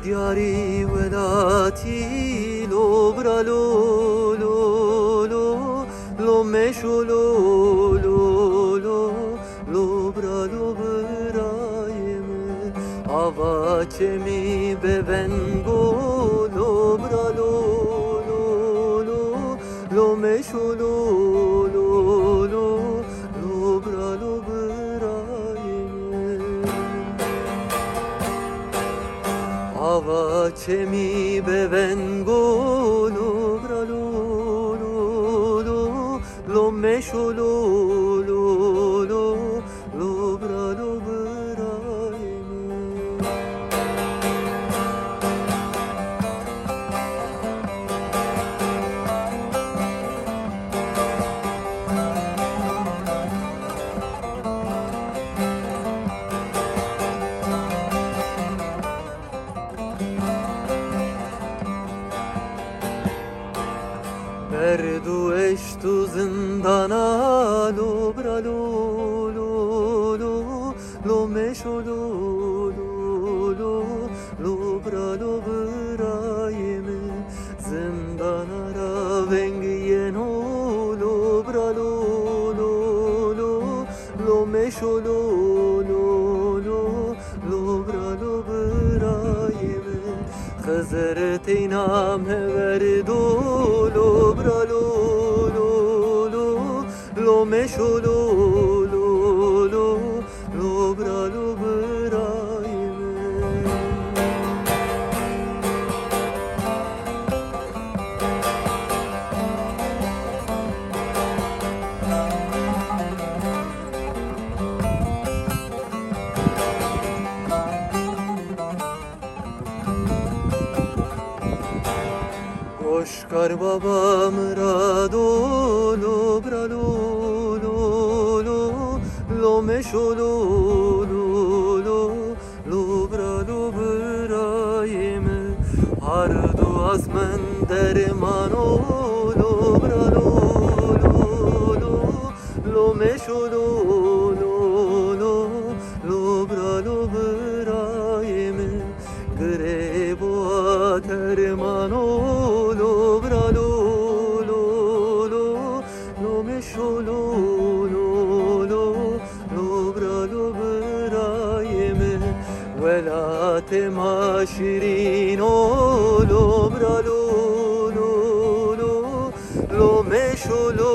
دياري ولاتي لو برا لو لو لو لو مشو لو لو لو لو برا لو برايم avaçemi bevengo lo bra lo lo lo lo meşo lo lo lo lo bra lo brayeme avaçemi bevengo lo bra lo lo lo lo meşo lo lo lo lo bra lo Verdu eştu zindana lo bra lo lo lo lo meşo lo lo lo lo bra lo brayeme zindana ravengiyen lo bra lo lo lo lo meşo lo lo lo lo bra lo brayeme Hazret inam verdu lo bra lo lo lo lo meşo lo lo lo lo bra lo brayeme Koşkar babam rado lo bra lo lo lo lo meşo lo lo lo lo bra lo brayeme ardu asmen dermano lo bra lo lo lo lo meşo lo lo lo lo bra lo brayeme grebo termano lo bra lo lo lo lo meşo lo lo lo lo bra lo brayeme velate maşirin lo bra lo lo lo lo meşo lo